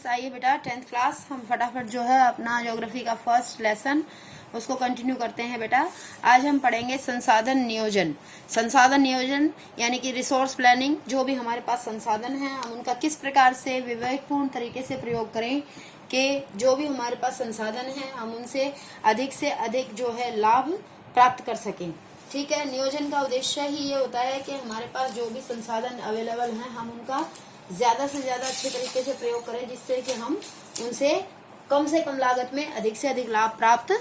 Students, आइए बेटा 10th class हम फटाफट जो है अपना ज्योग्राफी का फर्स्ट लेसन उसको कंटिन्यू करते हैं। बेटा आज हम पढ़ेंगे संसाधन नियोजन। संसाधन नियोजन यानी कि रिसोर्स प्लानिंग। जो भी हमारे पास संसाधन हैं हम उनका किस प्रकार से विवेकपूर्ण तरीके से प्रयोग करें कि जो भी हमारे पास संसाधन हैं हम उनसे अधिक जो है लाभ प्राप्त कर सकें। ठीक है, नियोजन का उद्देश्य ही ये होता है कि हमारे पास जो भी संसाधन अवेलेबल हैं हम उनका ज्यादा से ज्यादा अच्छे तरीके से प्रयोग करें, जिससे कि हम उनसे कम लागत में अधिक से अधिक लाभ प्राप्त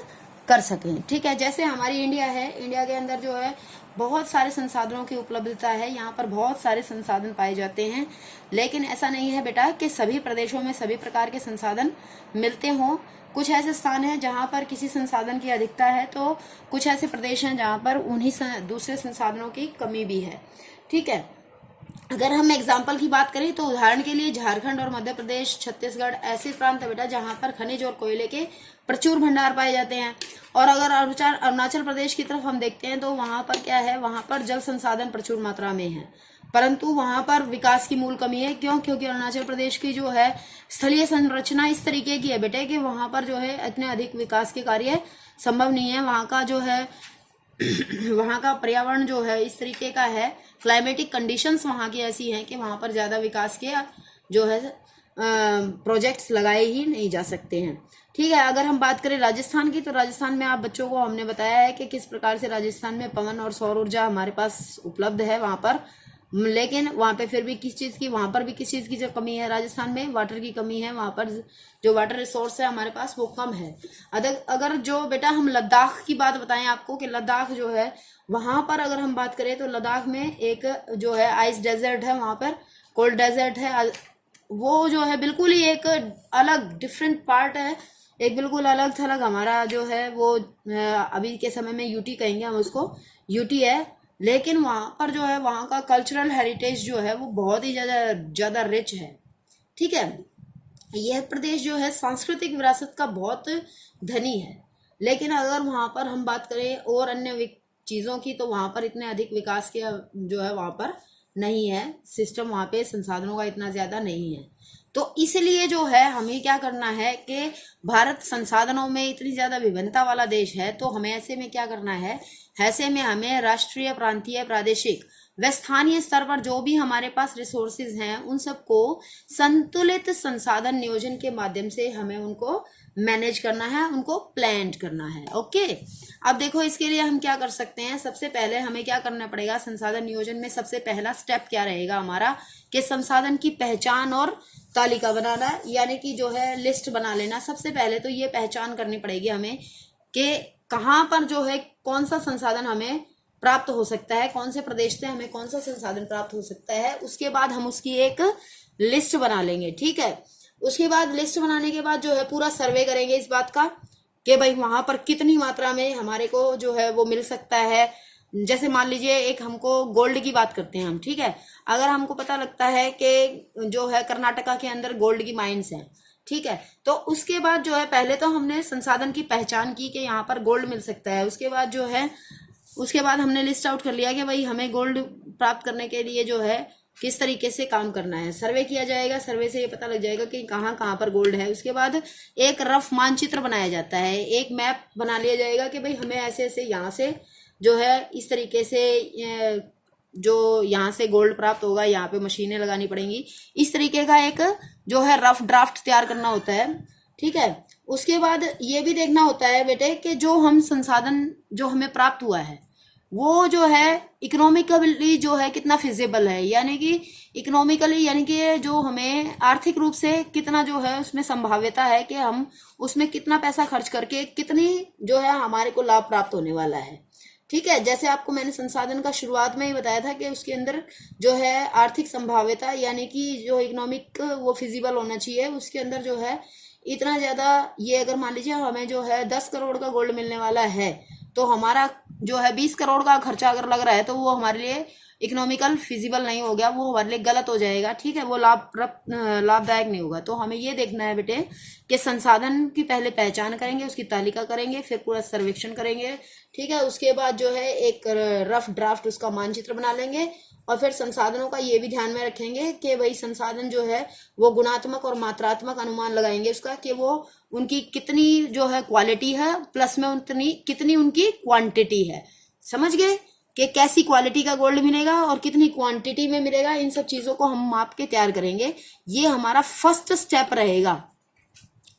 कर सकें। ठीक है, जैसे हमारी इंडिया है, इंडिया के अंदर जो है बहुत सारे संसाधनों की उपलब्धता है, यहाँ पर बहुत सारे संसाधन पाए जाते हैं। लेकिन ऐसा नहीं है बेटा कि सभी प्रदेशों में सभी प्रकार के संसाधन मिलते हों। कुछ ऐसे स्थान हैं जहाँ पर किसी संसाधन की अधिकता है, तो कुछ ऐसे प्रदेश हैं जहाँ पर उन्हीं दूसरे संसाधनों की कमी भी है। ठीक है, अगर हम एग्जाम्पल की बात करें तो उदाहरण के लिए झारखंड और मध्य प्रदेश, छत्तीसगढ़ ऐसे प्रांत है बेटा जहाँ पर खनिज और कोयले के प्रचुर भंडार पाए जाते हैं। और अगर अरुणाचल प्रदेश की तरफ हम देखते हैं तो वहां पर क्या है, वहां पर जल संसाधन प्रचुर मात्रा में है, परंतु वहां पर विकास की मूल कमी है। क्यों? क्योंकि अरुणाचल प्रदेश की जो है स्थलीय संरचना इस तरीके की है बेटे कि वहां पर जो है इतने अधिक विकास के कार्य संभव नहीं है। वहां का जो है वहां का पर्यावरण जो है इस तरीके का है, क्लाइमेटिक कंडीशंस वहां की ऐसी हैं कि वहां पर ज्यादा विकास के जो है प्रोजेक्ट्स लगाए ही नहीं जा सकते हैं। ठीक है, अगर हम बात करें राजस्थान की, तो राजस्थान में आप बच्चों को हमने बताया है कि किस प्रकार से राजस्थान में पवन और सौर ऊर्जा हमारे पास उपलब्ध है वहां पर, लेकिन वहां पे फिर भी वहां पर भी किस चीज की जो कमी है, राजस्थान में वाटर की कमी है। वहां पर जो वाटर रिसोर्स है हमारे पास वो कम है। अगर जो बेटा हम लद्दाख की बात बताएं आपको कि लद्दाख जो है वहां पर अगर हम बात करें तो लद्दाख में एक जो है आइस डेजर्ट है, वहां पर कोल्ड डेजर्ट है। वो जो है बिल्कुल ही एक अलग डिफरेंट पार्ट है, एक बिल्कुल अलग थलग हमारा जो है वो अभी के समय में यूटी कहेंगे हम उसको, यूटी है। लेकिन वहां पर जो है वहां का कल्चरल हेरिटेज जो है वो बहुत ही ज्यादा रिच है। ठीक है, यह प्रदेश जो है सांस्कृतिक विरासत का बहुत धनी है। लेकिन अगर वहां पर हम बात करें और अन्य चीजों की, तो वहां पर इतने अधिक विकास के जो है वहां पर नहीं है, सिस्टम वहां पे संसाधनों का इतना ज्यादा नहीं है। तो इसलिए जो है हमें क्या करना है कि भारत संसाधनों में इतनी ज्यादा विभिन्नता वाला देश है, तो हमें ऐसे में क्या करना है, ऐसे में हमें राष्ट्रीय, प्रांतीय, प्रादेशिक व स्थानीय स्तर पर जो भी हमारे पास रिसोर्सेज हैं उन सबको संतुलित संसाधन नियोजन के माध्यम से हमें उनको मैनेज करना है, उनको प्लान करना है। ओके, अब देखो इसके लिए हम क्या कर सकते हैं। सबसे पहले हमें क्या करना पड़ेगा, संसाधन नियोजन में सबसे पहला स्टेप क्या रहेगा हमारा कि संसाधन की पहचान और तालिका बनाना, यानी कि जो है लिस्ट बना लेना। सबसे पहले तो ये पहचान करनी पड़ेगी हमें कि कहाँ पर जो है कौन सा संसाधन हमें प्राप्त हो सकता है, कौन से प्रदेश से हमें कौन सा संसाधन प्राप्त हो सकता है। उसके बाद हम उसकी एक लिस्ट बना लेंगे। ठीक है, उसके बाद लिस्ट बनाने के बाद जो है पूरा सर्वे करेंगे इस बात का कि भाई वहां पर कितनी मात्रा में हमारे को जो है वो मिल सकता है। जैसे मान लीजिए एक हमको गोल्ड की बात करते हैं हम। ठीक है, अगर हमको पता लगता है कि जो है कर्नाटका के अंदर गोल्ड की माइंस हैं, ठीक है, तो उसके बाद जो है पहले तो हमने संसाधन की पहचान की कि यहाँ पर गोल्ड मिल सकता है। उसके बाद हमने लिस्ट आउट कर लिया कि भाई हमें गोल्ड प्राप्त करने के लिए जो है किस तरीके से काम करना है। सर्वे किया जाएगा, सर्वे से ये पता लग जाएगा कि कहाँ कहाँ पर गोल्ड है। उसके बाद एक रफ मानचित्र बनाया जाता है, एक मैप बना लिया जाएगा कि भाई हमें ऐसे ऐसे यहाँ से जो है इस तरीके से जो यहाँ से गोल्ड प्राप्त होगा, यहाँ पे मशीनें लगानी पड़ेंगी। इस तरीके का एक जो है रफ ड्राफ्ट तैयार करना होता है। ठीक है, उसके बाद ये भी देखना होता है बेटे कि जो हम संसाधन जो हमें प्राप्त हुआ है वो जो है इकोनॉमिकली जो है कितना फिजिबल है, यानी कि इकोनॉमिकली यानी कि जो हमें आर्थिक रूप से कितना जो है उसमें संभाव्यता है कि हम उसमें कितना पैसा खर्च करके कितनी जो है हमारे को लाभ प्राप्त होने वाला है। ठीक है, जैसे आपको मैंने संसाधन का शुरुआत में ही बताया था कि उसके अंदर जो है आर्थिक संभाव्यता यानी कि जो इकोनॉमिक वो फिजिबल होना चाहिए, उसके अंदर जो है इतना ज्यादा, ये अगर मान लीजिए हमें जो है 10 करोड़ का गोल्ड मिलने वाला है, तो हमारा जो है 20 करोड़ का खर्चा अगर लग रहा है तो वो हमारे लिए इकोनॉमिकल फिजिबल नहीं हो गया, वो हमारे लिए गलत हो जाएगा। ठीक है, वो लाभदायक नहीं होगा। तो हमें ये देखना है बेटे कि संसाधन की पहले पहचान करेंगे, उसकी तालिका करेंगे, फिर पूरा सर्वेक्षण करेंगे। ठीक है, उसके बाद जो है एक रफ ड्राफ्ट उसका मानचित्र बना लेंगे और फिर संसाधनों का ये भी ध्यान में रखेंगे कि भाई संसाधन जो है वो गुणात्मक और मात्रात्मक अनुमान लगाएंगे उसका, कि वो उनकी कितनी जो है क्वालिटी है, प्लस में उतनी कितनी उनकी क्वांटिटी है। समझ गए कि कैसी क्वालिटी का गोल्ड मिलेगा और कितनी क्वांटिटी में मिलेगा, इन सब चीजों को हम माप के तैयार करेंगे। ये हमारा फर्स्ट स्टेप रहेगा।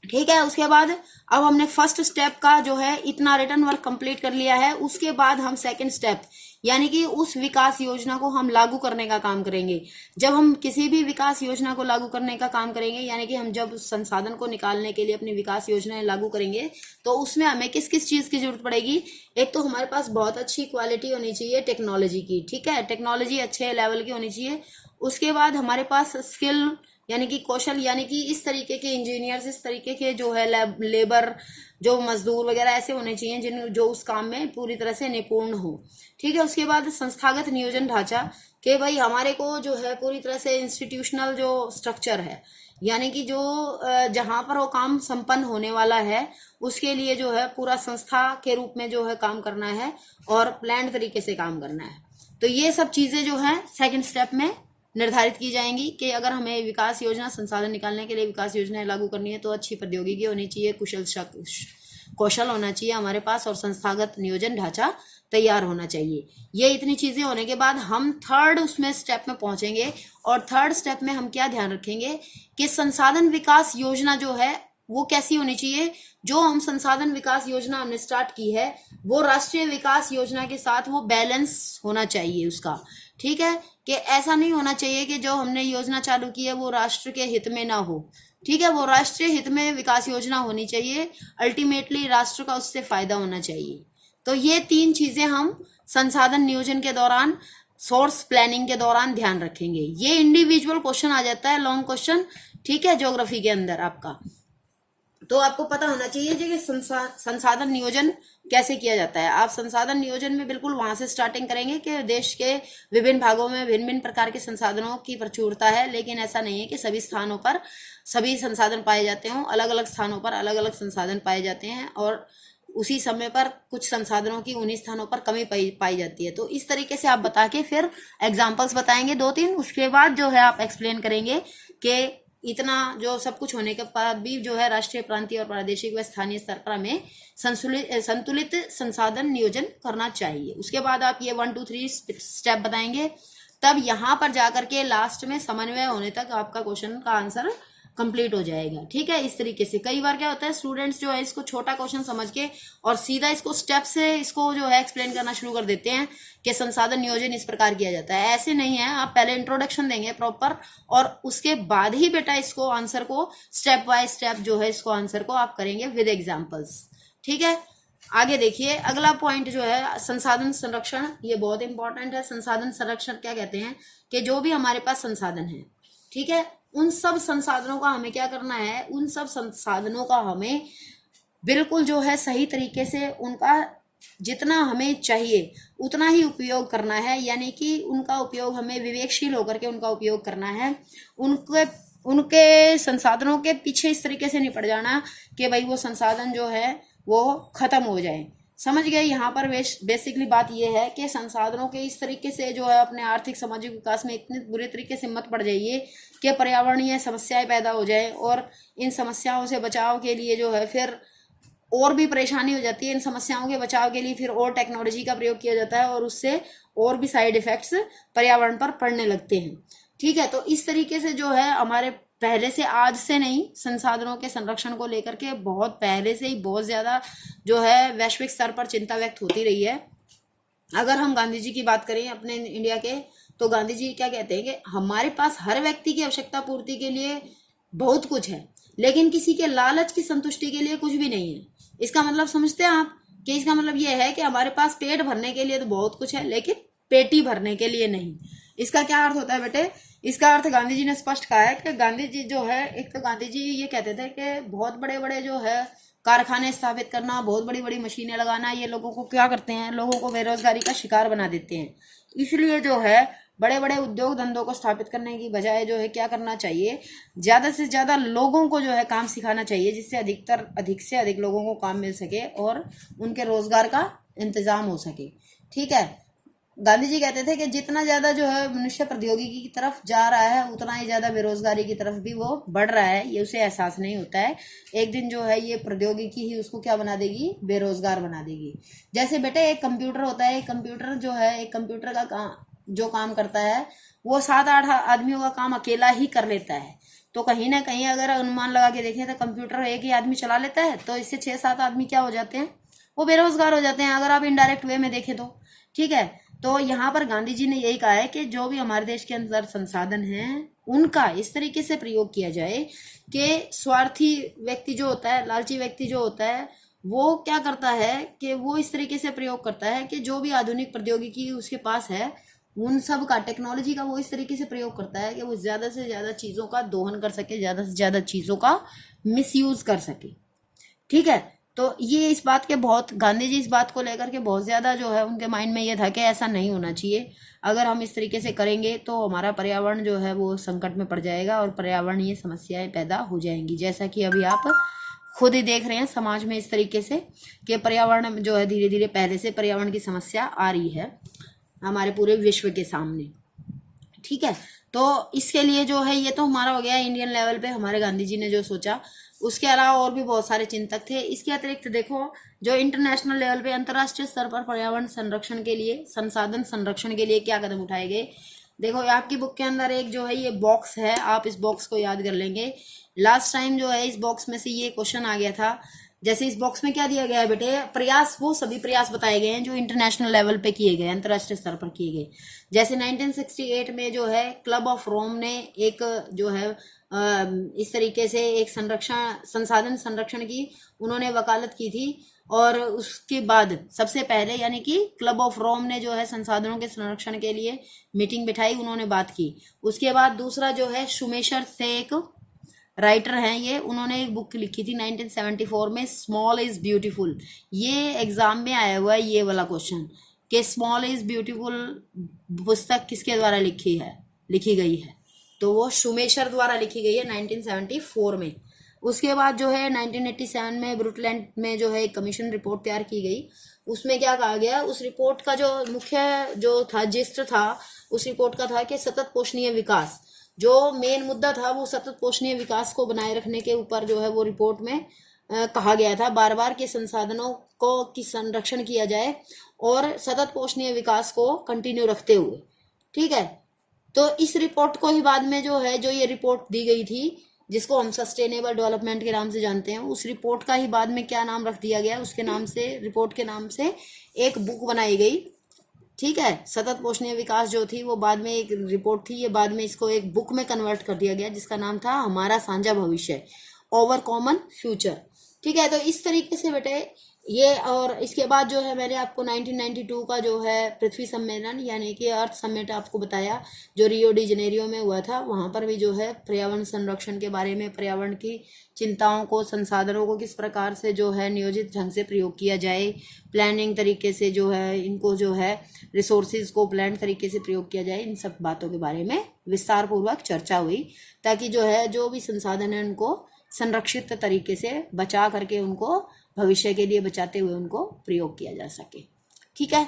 ठीक है, उसके बाद अब हमने फर्स्ट स्टेप का जो है इतना रिटर्न वर्क कंप्लीट कर लिया है। उसके बाद हम सेकंड स्टेप यानी कि उस विकास योजना को हम लागू करने का काम करेंगे। जब हम किसी भी विकास योजना को लागू करने का काम करेंगे, यानी कि हम जब उस संसाधन को निकालने के लिए अपनी विकास योजनाएं लागू करेंगे, तो उसमें हमें किस किस चीज की जरूरत पड़ेगी। एक तो हमारे पास बहुत अच्छी क्वालिटी होनी चाहिए टेक्नोलॉजी की। ठीक है, टेक्नोलॉजी अच्छे लेवल की होनी चाहिए। उसके बाद हमारे पास स्किल यानी कि कौशल, यानी कि इस तरीके के इंजीनियर्स, इस तरीके के जो है लेबर, जो मजदूर वगैरह ऐसे होने चाहिए जिन जो उस काम में पूरी तरह से निपुण हो। ठीक है, उसके बाद संस्थागत नियोजन ढांचा, कि भाई हमारे को जो है पूरी तरह से इंस्टीट्यूशनल जो स्ट्रक्चर है, यानी कि जो जहां पर वो काम संपन्न होने वाला है उसके लिए जो है पूरा संस्था के रूप में जो है काम करना है और प्लान तरीके से काम करना है। तो ये सब चीजें जो है सेकंड स्टेप में निर्धारित की जाएंगी कि अगर हमें विकास योजना, संसाधन निकालने के लिए विकास योजनाएं लागू करनी है तो अच्छी प्रौद्योगिकी होनी चाहिए, कौशल होना चाहिए हमारे पास, और संस्थागत नियोजन ढांचा तैयार होना चाहिए। ये इतनी चीजें होने के बाद हम थर्ड उसमें स्टेप में पहुंचेंगे। और थर्ड स्टेप में हम क्या ध्यान रखेंगे कि संसाधन विकास योजना जो है वो कैसी होनी चाहिए। जो हम संसाधन विकास योजना हमने स्टार्ट की है वो राष्ट्रीय विकास योजना के साथ वो बैलेंस होना चाहिए उसका। ठीक है, कि ऐसा नहीं होना चाहिए कि जो हमने योजना चालू की है वो राष्ट्र के हित में ना हो। ठीक है, वो राष्ट्रीय हित में विकास योजना होनी चाहिए, अल्टीमेटली राष्ट्र का उससे फायदा होना चाहिए। तो ये तीन चीजें हम संसाधन नियोजन के दौरान, सोर्स प्लानिंग के दौरान ध्यान रखेंगे। ये इंडिविजुअल क्वेश्चन आ जाता है, लॉन्ग क्वेश्चन। ठीक है, ज्योग्राफी के अंदर आपका, तो आपको पता होना चाहिए कि संसाधन नियोजन कैसे किया जाता है। आप संसाधन नियोजन में बिल्कुल वहां से स्टार्टिंग करेंगे कि देश के विभिन्न भागों में भिन्न भिन्न प्रकार के संसाधनों की प्रचुरता है, लेकिन ऐसा नहीं है कि सभी स्थानों पर सभी संसाधन पाए जाते हों। अलग अलग स्थानों पर अलग अलग संसाधन पाए जाते हैं और उसी समय पर कुछ संसाधनों की उन्हीं स्थानों पर कमी पाई जाती है। तो इस तरीके से आप बता के फिर एग्जाम्पल्स बताएंगे 2-3। उसके बाद जो है आप एक्सप्लेन करेंगे कि इतना जो सब कुछ होने के बाद भी जो है राष्ट्रीय, प्रांतीय और प्रादेशिक व स्थानीय स्तर पर हमें संतुलित संसाधन नियोजन करना चाहिए। उसके बाद आप ये 1 2 3 स्टेप बताएंगे, तब यहाँ पर जाकर के लास्ट में समन्वय होने तक आपका क्वेश्चन का आंसर कंप्लीट हो जाएगा। ठीक है, इस तरीके से कई बार क्या होता है, स्टूडेंट्स जो है इसको छोटा क्वेश्चन समझ के और सीधा इसको स्टेप से इसको जो है एक्सप्लेन करना शुरू कर देते हैं कि संसाधन नियोजन इस प्रकार किया जाता है। ऐसे नहीं है, आप पहले इंट्रोडक्शन देंगे प्रॉपर और उसके बाद ही बेटा इसको आंसर को स्टेप बाय स्टेप जो है इसको आंसर को आप करेंगे विद एग्जाम्पल्स। ठीक है, आगे देखिए अगला पॉइंट जो है संसाधन संरक्षण। ये बहुत इंपॉर्टेंट है। संसाधन संरक्षण क्या कहते हैं कि जो भी हमारे पास संसाधन है, ठीक है, उन सब संसाधनों का हमें क्या करना है, उन सब संसाधनों का हमें बिल्कुल जो है सही तरीके से उनका जितना हमें चाहिए उतना ही उपयोग करना है। यानी कि उनका उपयोग हमें विवेकशील होकर के उनका उपयोग करना है। उनके संसाधनों के पीछे इस तरीके से नहीं पड़ जाना कि भाई वो संसाधन जो है वो खत्म हो जाए। समझ गए। यहाँ पर बेसिकली बात यह है कि संसाधनों के इस तरीके से जो है अपने आर्थिक सामाजिक विकास में इतने बुरे तरीके से मत पड़ जाइए कि पर्यावरणीय समस्याएं पैदा हो जाए और इन समस्याओं से बचाव के लिए जो है फिर और भी परेशानी हो जाती है। इन समस्याओं के बचाव के लिए फिर और टेक्नोलॉजी का प्रयोग किया जाता है और उससे और भी साइड इफेक्ट्स पर्यावरण पर पड़ने लगते हैं। ठीक है, तो इस तरीके से जो है हमारे पहले से, आज से नहीं, संसाधनों के संरक्षण को लेकर के बहुत पहले से ही बहुत ज्यादा जो है वैश्विक स्तर पर चिंता व्यक्त होती रही है। अगर हम गांधी जी की बात करें अपने इंडिया के, तो गांधी जी क्या कहते हैं कि हमारे पास हर व्यक्ति की आवश्यकता पूर्ति के लिए बहुत कुछ है, लेकिन किसी के लालच की संतुष्टि के लिए कुछ भी नहीं है। इसका मतलब समझते हैं आप कि इसका मतलब यह है कि हमारे पास पेट भरने के लिए तो बहुत कुछ है, लेकिन पेटी भरने के लिए नहीं। इसका क्या अर्थ होता है बेटे? इसका अर्थ गांधी जी ने स्पष्ट कहा है कि गांधी जी जो है, एक तो गांधी जी ये कहते थे कि बहुत बड़े बड़े जो है कारखाने स्थापित करना, बहुत बड़ी बड़ी मशीनें लगाना, ये लोगों को क्या करते हैं, लोगों को बेरोजगारी का शिकार बना देते हैं। इसलिए जो है बड़े बड़े उद्योग धंधों को स्थापित करने की बजाय जो है क्या करना चाहिए, ज्यादा से ज्यादा लोगों को जो है काम सिखाना चाहिए, जिससे अधिक से अधिक लोगों को काम मिल सके और उनके रोजगार का इंतजाम हो सके। ठीक है, गांधी जी कहते थे कि जितना ज्यादा जो है मनुष्य प्रौद्योगिकी की तरफ जा रहा है उतना ही ज्यादा बेरोजगारी की तरफ भी वो बढ़ रहा है, ये उसे एहसास नहीं होता है। एक दिन जो है ये प्रौद्योगिकी ही उसको क्या बना देगी, बेरोजगार बना देगी। जैसे बेटे एक कंप्यूटर होता है, एक कंप्यूटर जो है, एक कंप्यूटर का जो काम करता है वो 7-8 आदमियों का काम अकेला ही कर लेता है। तो कहीं ना कहीं अगर अनुमान लगा के देखें तो कंप्यूटर एक ही आदमी चला लेता है, तो इससे 6-7 आदमी क्या हो जाते हैं, वो बेरोजगार हो जाते हैं, अगर आप इनडायरेक्ट वे में देखें तो। ठीक है, तो यहाँ पर गांधी जी ने यही कहा है कि जो भी हमारे देश के अंदर संसाधन हैं उनका इस तरीके से प्रयोग किया जाए कि स्वार्थी व्यक्ति जो होता है, लालची व्यक्ति जो होता है, वो क्या करता है कि वो इस तरीके से प्रयोग करता है कि जो भी आधुनिक प्रौद्योगिकी उसके पास है उन सब का, टेक्नोलॉजी का वो इस तरीके से प्रयोग करता है कि वो ज्यादा से ज्यादा चीजों का दोहन कर सके, ज्यादा से ज्यादा चीजों का मिसयूज कर सके। ठीक है, तो ये इस बात के बहुत, गांधी जी इस बात को लेकर के बहुत ज्यादा जो है उनके माइंड में ये था कि ऐसा नहीं होना चाहिए। अगर हम इस तरीके से करेंगे तो हमारा पर्यावरण जो है वो संकट में पड़ जाएगा और पर्यावरणीय समस्याएं पैदा हो जाएंगी, जैसा कि अभी आप खुद ही देख रहे हैं समाज में इस तरीके से कि पर्यावरण जो है धीरे धीरे पहले से पर्यावरण की समस्या आ रही है हमारे पूरे विश्व के सामने। ठीक है, तो इसके लिए जो है ये तो हमारा हो गया इंडियन लेवल पे हमारे गांधी जी ने जो सोचा। उसके अलावा और भी बहुत सारे चिंतक थे। इसके अतिरिक्त देखो जो इंटरनेशनल लेवल पे, अंतर्राष्ट्रीय स्तर पर पर्यावरण संरक्षण के लिए, संसाधन संरक्षण के लिए क्या कदम उठाए गए। देखो आपकी बुक के अंदर एक जो है ये बॉक्स है, आप इस बॉक्स को याद कर लेंगे। लास्ट टाइम जो है इस बॉक्स में से ये क्वेश्चन आ गया था। जैसे इस बॉक्स में क्या दिया गया है बेटे, प्रयास, वो सभी प्रयास बताए गए हैं जो इंटरनेशनल लेवल पे किए गए, अंतर्राष्ट्रीय स्तर पर किए गए। जैसे 1968 में जो है क्लब ऑफ रोम ने एक जो है इस तरीके से एक संरक्षण, संसाधन संरक्षण की उन्होंने वकालत की थी। और उसके बाद सबसे पहले यानी कि क्लब ऑफ रोम ने जो है संसाधनों के संरक्षण के लिए मीटिंग बिठाई, उन्होंने बात की। उसके बाद दूसरा जो है शुमेशर थे, एक राइटर हैं ये, उन्होंने एक बुक लिखी थी 1974 में, स्मॉल इज ब्यूटीफुल। ये एग्जाम में आया हुआ है ये वाला क्वेश्चन कि स्मॉल इज ब्यूटीफुल पुस्तक किसके द्वारा लिखी गई है, तो वो शुमेशर द्वारा लिखी गई है 1974 में। उसके बाद जो है 1987 में ब्रुटलैंड में जो है एक कमीशन रिपोर्ट तैयार की गई। उसमें क्या कहा गया, उस रिपोर्ट का जो मुख्य जो था जिस्ट था उस रिपोर्ट का था कि सतत पोषणीय विकास, जो मेन मुद्दा था वो सतत पोषणीय विकास को बनाए रखने के ऊपर जो है वो रिपोर्ट में कहा गया था बार बार कि संसाधनों को की संरक्षण किया जाए और सतत पोषणीय विकास को कंटिन्यू रखते हुए। ठीक है, तो इस रिपोर्ट को ही बाद में जो है, जो ये रिपोर्ट दी गई थी जिसको हम सस्टेनेबल डेवलपमेंट के नाम से जानते हैं, उस रिपोर्ट का ही बाद में क्या नाम रख दिया गया, उसके नाम से, रिपोर्ट के नाम से एक बुक बनाई गई। ठीक है, सतत पोषणीय विकास जो थी वो बाद में एक रिपोर्ट थी, ये बाद में इसको एक बुक में कन्वर्ट कर दिया गया जिसका नाम था हमारा साझा भविष्य, ओवर कॉमन फ्यूचर। ठीक है, तो इस तरीके से बेटे ये, और इसके बाद जो है मैंने आपको 1992 का जो है पृथ्वी सम्मेलन यानी कि अर्थ समिट आपको बताया जो रियो डी जनेरियो में हुआ था। वहां पर भी जो है पर्यावरण संरक्षण के बारे में, पर्यावरण की चिंताओं को, संसाधनों को किस प्रकार से जो है नियोजित ढंग से प्रयोग किया जाए, प्लानिंग तरीके से जो है इनको जो है रिसोर्सेज को प्लान तरीके से प्रयोग किया जाए, इन सब बातों के बारे में विस्तार पूर्वक चर्चा हुई ताकि जो है जो भी संसाधन है उनको संरक्षित तरीके से बचा करके उनको भविष्य के लिए बचाते हुए उनको प्रयोग किया जा सके। ठीक है,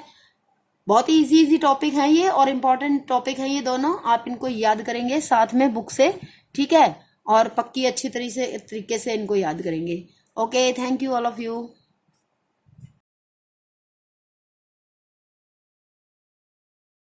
बहुत ही इजी टॉपिक है ये और इम्पोर्टेंट टॉपिक है ये दोनों, आप इनको याद करेंगे साथ में बुक से। ठीक है, और पक्की अच्छी तरीके से इनको याद करेंगे। Okay, thank you all of you.